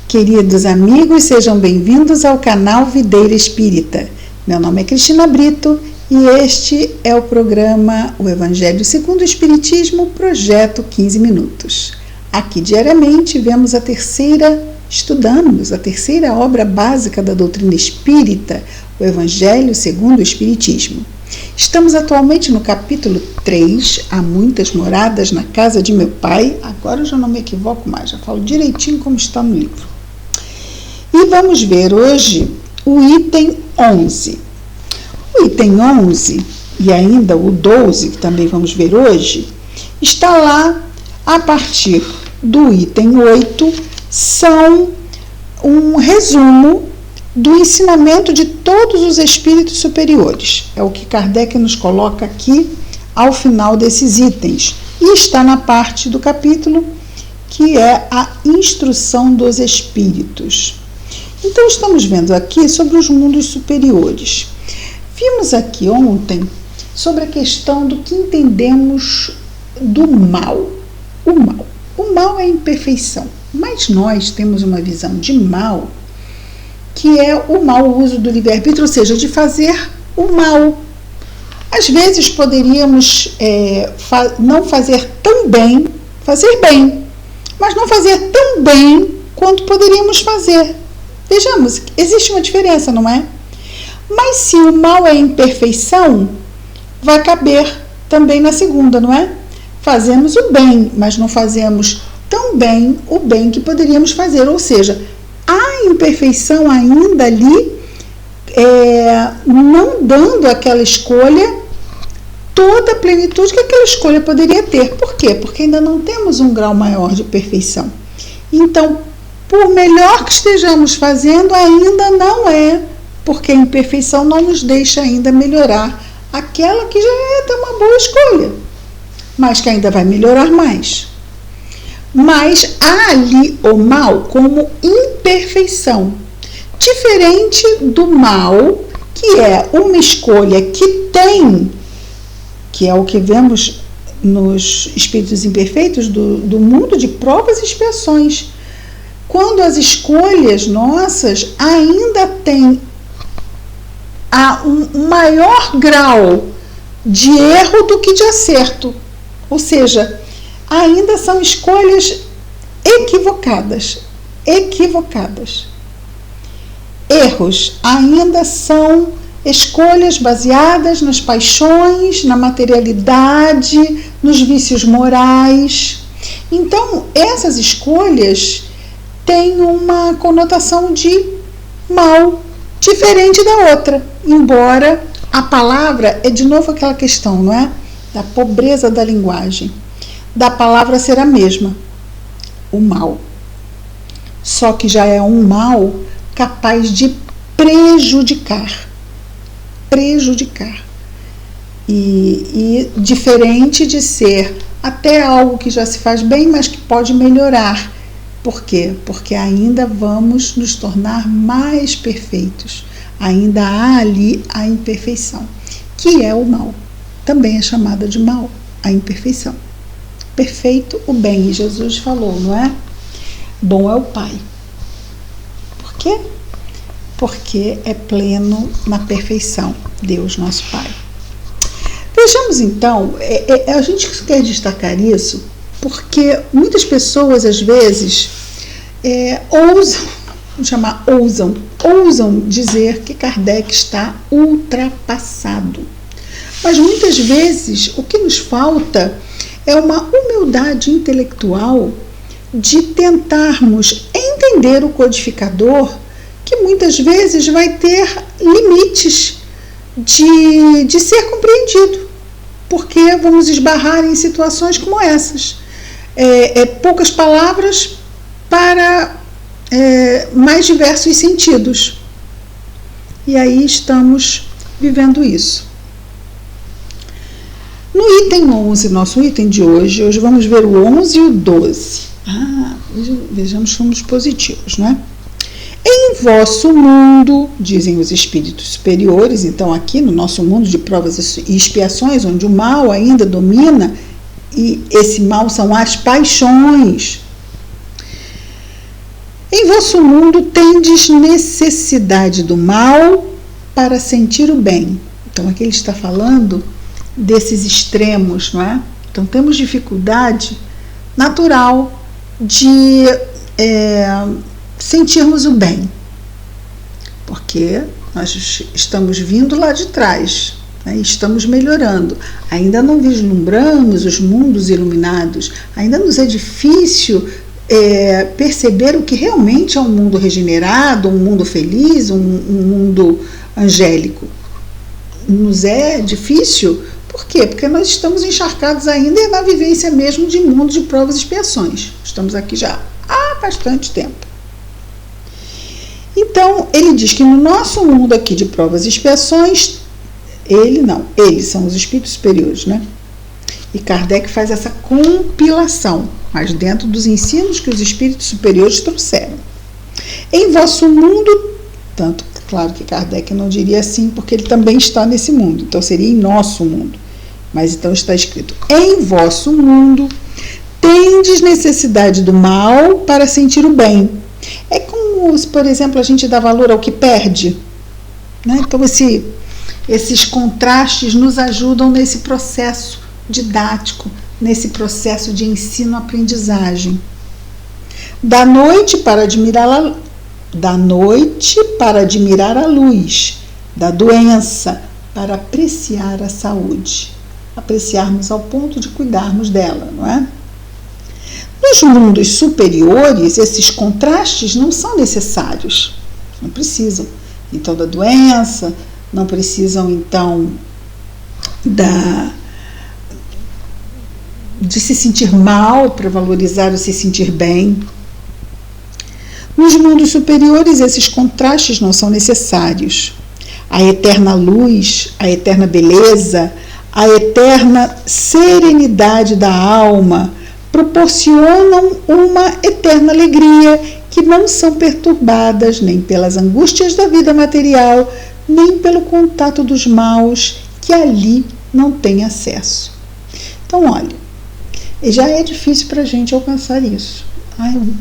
Queridos amigos, sejam bem-vindos ao canal Videira Espírita. Meu nome é Cristina Brito e este é o programa O Evangelho segundo o Espiritismo, projeto 15 minutos. Aqui diariamente estudamos a terceira obra básica da doutrina espírita, o Evangelho segundo o Espiritismo. Estamos atualmente no capítulo 3, Há muitas moradas na casa de meu pai. Agora eu já não me equivoco mais, já falo direitinho como está no livro. E vamos ver hoje o item 11. O item 11 e ainda o 12, que também vamos ver hoje, está lá a partir do item 8, são um resumo do ensinamento de todos os espíritos superiores. É o que Kardec nos coloca aqui ao final desses itens. E está na parte do capítulo que é a instrução dos espíritos. Então, estamos vendo aqui sobre os mundos superiores. Vimos aqui ontem sobre a questão do que entendemos do mal. O mal é a imperfeição, mas nós temos uma visão de mal que é o mau uso do livre-arbítrio, ou seja, de fazer o mal. Às vezes poderíamos não fazer tão bem, fazer bem, mas não fazer tão bem quanto poderíamos fazer. Vejamos, existe uma diferença, não é? Mas se o mal é imperfeição, vai caber também na segunda, não é? Fazemos o bem, mas não fazemos tão bem o bem que poderíamos fazer, ou seja, a imperfeição ainda ali, não dando àquela escolha toda a plenitude que aquela escolha poderia ter. Por quê? Porque ainda não temos um grau maior de perfeição. Então, por melhor que estejamos fazendo, ainda não é, porque a imperfeição não nos deixa ainda melhorar aquela que já é até uma boa escolha, mas que ainda vai melhorar mais. Mas há ali o mal como imperfeição, diferente do mal, que é uma escolha que é o que vemos nos espíritos imperfeitos do mundo de provas e expiações. Quando as escolhas nossas ainda têm um maior grau de erro do que de acerto, ou seja, ainda são escolhas equivocadas. Erros ainda são escolhas baseadas nas paixões, na materialidade, nos vícios morais. Então, essas escolhas têm uma conotação de mal, diferente da outra, embora a palavra é de novo aquela questão, não é? Da pobreza da linguagem. Da palavra ser a mesma, o mal. Só que já é um mal capaz de prejudicar. E diferente de ser até algo que já se faz bem, mas que pode melhorar. Por quê? Porque ainda vamos nos tornar mais perfeitos. Ainda há ali a imperfeição, que é o mal. Também é chamada de mal, a imperfeição. Perfeito o bem, e Jesus falou, não é? Bom é o Pai. Por quê? Porque é pleno na perfeição, Deus nosso Pai. Vejamos então, a gente quer destacar isso porque muitas pessoas às vezes ousam dizer que Kardec está ultrapassado. Mas muitas vezes o que nos falta é uma humildade intelectual de tentarmos entender o codificador, que muitas vezes vai ter limites de ser compreendido, porque vamos esbarrar em situações como essas. Poucas palavras para mais diversos sentidos. E aí estamos vivendo isso. No item 11, nosso item de hoje vamos ver o 11 e o 12. Vejamos, somos positivos, não é? Em vosso mundo, dizem os espíritos superiores, então aqui no nosso mundo de provas e expiações, onde o mal ainda domina, e esse mal são as paixões. Em vosso mundo tendes necessidade do mal para sentir o bem. Então aqui ele está falando desses extremos, não é? Então temos dificuldade natural de sentirmos o bem, porque nós estamos vindo lá de trás, né? Estamos melhorando, ainda não vislumbramos os mundos iluminados, ainda nos é difícil perceber o que realmente é um mundo regenerado, um mundo feliz, um mundo angélico. Nos é difícil. Por quê? Porque nós estamos encharcados ainda na vivência mesmo de mundo de provas e expiações. Estamos aqui já há bastante tempo. Então, ele diz que no nosso mundo aqui de provas e expiações, eles são os espíritos superiores, né? E Kardec faz essa compilação, mas dentro dos ensinos que os espíritos superiores trouxeram. Em vosso mundo, tanto, claro que Kardec não diria assim, porque ele também está nesse mundo, então seria em nosso mundo. Mas então está escrito, em vosso mundo tendes necessidade do mal para sentir o bem. É como se, por exemplo, a gente dá valor ao que perde, né? Então esses contrastes nos ajudam nesse processo didático, nesse processo de ensino-aprendizagem. Da noite para admirar a luz, da doença para apreciar a saúde, apreciarmos ao ponto de cuidarmos dela, não é? Nos mundos superiores, esses contrastes não são necessários, não precisam, então, da doença, não precisam, então, de se sentir mal para valorizar o se sentir bem. Nos mundos superiores, esses contrastes não são necessários. A eterna luz, a eterna beleza, a eterna serenidade da alma proporcionam uma eterna alegria que não são perturbadas nem pelas angústias da vida material, nem pelo contato dos maus que ali não têm acesso. Então, olha, já é difícil para a gente alcançar isso.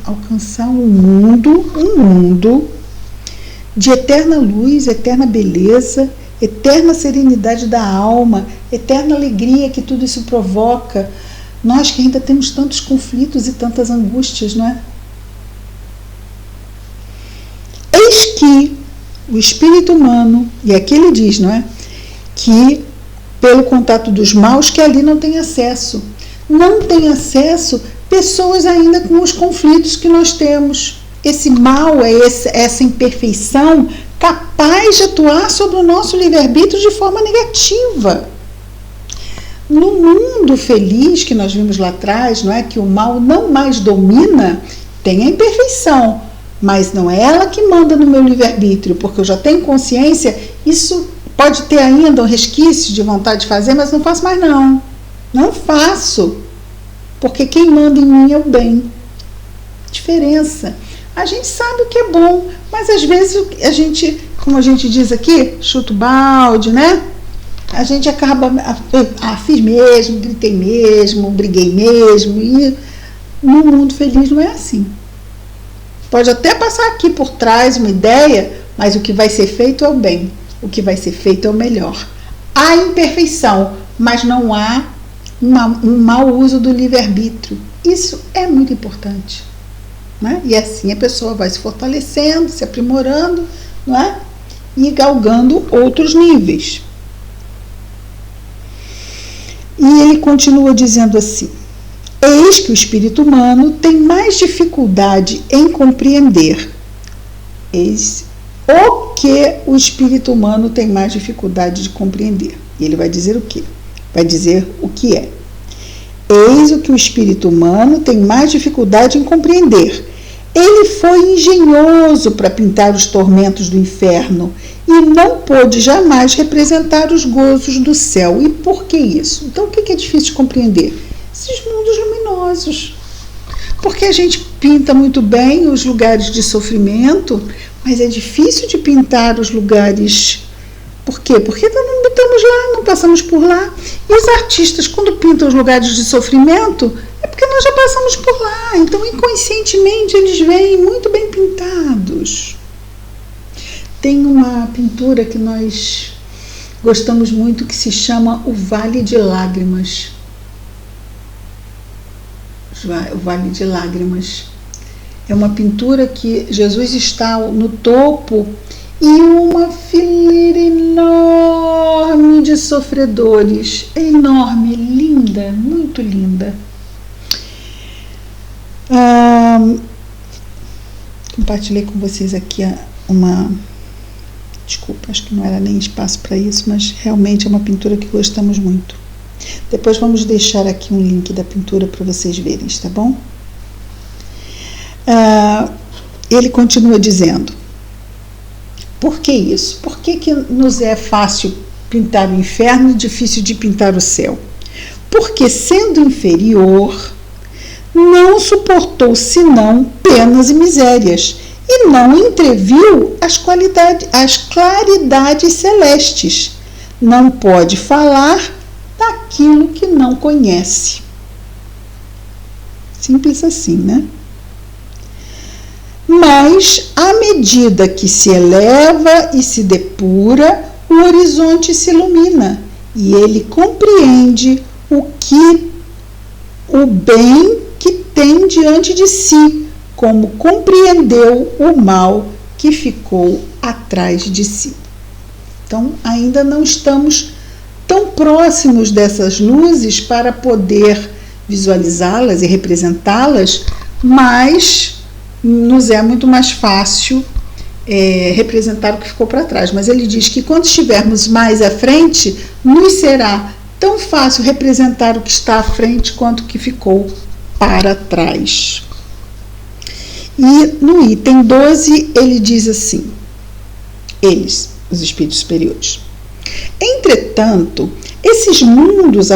Alcançar um mundo de eterna luz, eterna beleza, eterna serenidade da alma, eterna alegria que tudo isso provoca. Nós que ainda temos tantos conflitos e tantas angústias, não é? Eis que o espírito humano, e aqui ele diz, não é? Que pelo contato dos maus que ali não tem acesso. Não tem acesso pessoas ainda com os conflitos que nós temos. Esse mal, essa imperfeição capaz de atuar sobre o nosso livre-arbítrio de forma negativa. No mundo feliz que nós vimos lá atrás, não é, que o mal não mais domina, tem a imperfeição, mas não é ela que manda no meu livre-arbítrio, porque eu já tenho consciência, isso pode ter ainda um resquício de vontade de fazer, mas não faço mais não. Não faço, porque quem manda em mim é o bem. Diferença. A gente sabe o que é bom, mas às vezes a gente, como a gente diz aqui, chuta o balde, né? A gente acaba, fiz mesmo, gritei mesmo, briguei mesmo, e no mundo feliz não é assim. Pode até passar aqui por trás uma ideia, mas o que vai ser feito é o bem, o que vai ser feito é o melhor. Há imperfeição, mas não há um mau uso do livre-arbítrio. Isso é muito importante, né? E assim a pessoa vai se fortalecendo, se aprimorando, não é? E galgando outros níveis. E ele continua dizendo assim: eis que o espírito humano tem mais dificuldade em compreender. Eis o que o espírito humano tem mais dificuldade de compreender. E ele vai dizer o quê? Vai dizer o que é. Eis o que o espírito humano tem mais dificuldade em compreender. Ele foi engenhoso para pintar os tormentos do inferno e não pôde jamais representar os gozos do céu. E por que isso? Então, o que é difícil de compreender? Esses mundos luminosos. Porque a gente pinta muito bem os lugares de sofrimento, mas é difícil de pintar os lugares Por quê? Porque não estamos lá, não passamos por lá. E os artistas, quando pintam os lugares de sofrimento, é porque nós já passamos por lá. Então, inconscientemente, eles vêm muito bem pintados. Tem uma pintura que nós gostamos muito que se chama O Vale de Lágrimas. O Vale de Lágrimas. É uma pintura que Jesus está no topo e uma fileira enorme de sofredores. É enorme, linda, muito linda. Compartilhei com vocês aqui desculpa, acho que não era nem espaço para isso, mas realmente é uma pintura que gostamos muito. Depois vamos deixar aqui um link da pintura para vocês verem, tá bom? Ele continua dizendo: por que isso? Por que nos é fácil pintar o inferno e difícil de pintar o céu? Porque, sendo inferior, não suportou senão penas e misérias, e não entreviu as claridades celestes. Não pode falar daquilo que não conhece. Simples assim, né? Mas, à medida que se eleva e se depura, o horizonte se ilumina e ele compreende o bem que tem diante de si, como compreendeu o mal que ficou atrás de si. Então, ainda não estamos tão próximos dessas luzes para poder visualizá-las e representá-las, mas nos é muito mais fácil representar o que ficou para trás. Mas ele diz que quando estivermos mais à frente, nos será tão fácil representar o que está à frente quanto o que ficou para trás. E no item 12 ele diz assim: eles, os espíritos superiores. Entretanto, esses mundos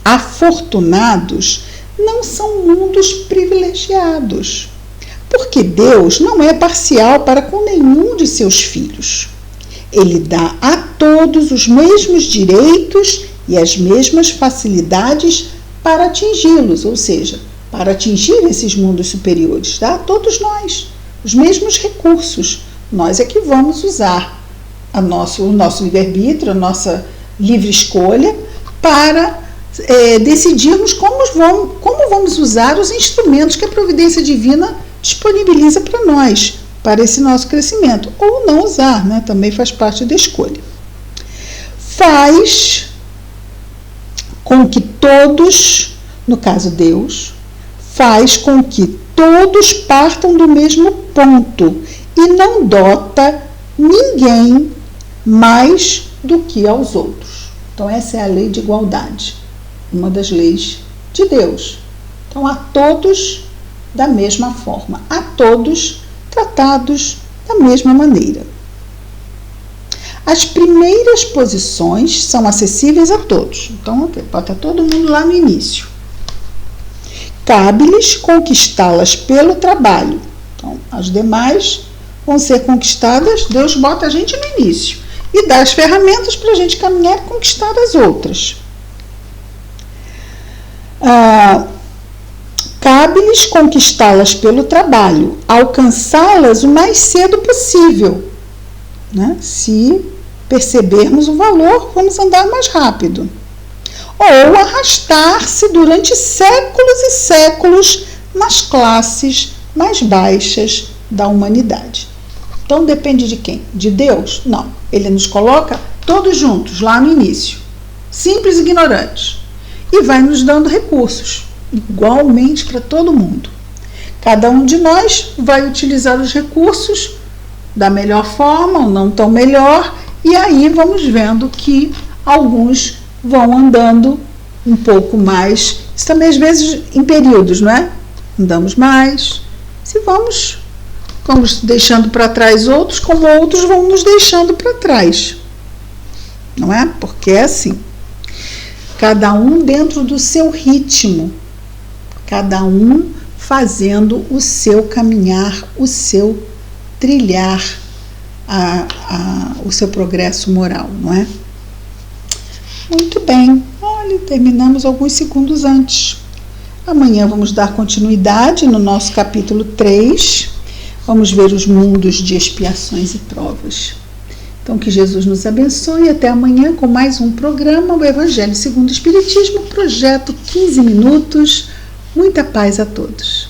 afortunados não são mundos privilegiados, porque Deus não é parcial para com nenhum de seus filhos. Ele dá a todos os mesmos direitos e as mesmas facilidades para atingi-los, ou seja, para atingir esses mundos superiores, dá a todos nós os mesmos recursos. Nós é que vamos usar o nosso livre-arbítrio, a nossa livre escolha, para decidirmos como vamos usar os instrumentos que a providência divina disponibiliza para nós, para esse nosso crescimento, ou não usar, né? Também faz parte da escolha. Faz com que todos, no caso Deus, faz com que todos partam do mesmo ponto e não dota ninguém mais do que aos outros. Então, essa é a lei de igualdade, uma das leis de Deus. Então, a todos da mesma forma, a todos tratados da mesma maneira. As primeiras posições são acessíveis a todos. Então, bota todo mundo lá no início. Cabe-lhes conquistá-las pelo trabalho. Então, as demais vão ser conquistadas, Deus bota a gente no início e dá as ferramentas para a gente caminhar e conquistar as outras. Cabe-lhes conquistá-las pelo trabalho, alcançá-las o mais cedo possível, né? Se percebermos o valor, vamos andar mais rápido. Ou arrastar-se durante séculos e séculos nas classes mais baixas da humanidade. Então depende de quem? De Deus? Não. Ele nos coloca todos juntos lá no início, simples e ignorantes, e vai nos dando recursos, igualmente para todo mundo. Cada um de nós vai utilizar os recursos da melhor forma ou não tão melhor, e aí vamos vendo que alguns vão andando um pouco mais, isso também às vezes em períodos, não é? Andamos mais, se vamos deixando para trás outros, como outros vão nos deixando para trás, não é? Porque é assim, cada um dentro do seu ritmo, cada um fazendo o seu caminhar, o seu trilhar o seu progresso moral, não é? Muito bem, olha, terminamos alguns segundos antes. Amanhã vamos dar continuidade no nosso capítulo 3. Vamos ver os mundos de expiações e provas. Então, que Jesus nos abençoe. Até amanhã com mais um programa, o Evangelho segundo o Espiritismo, projeto 15 minutos. Muita paz a todos.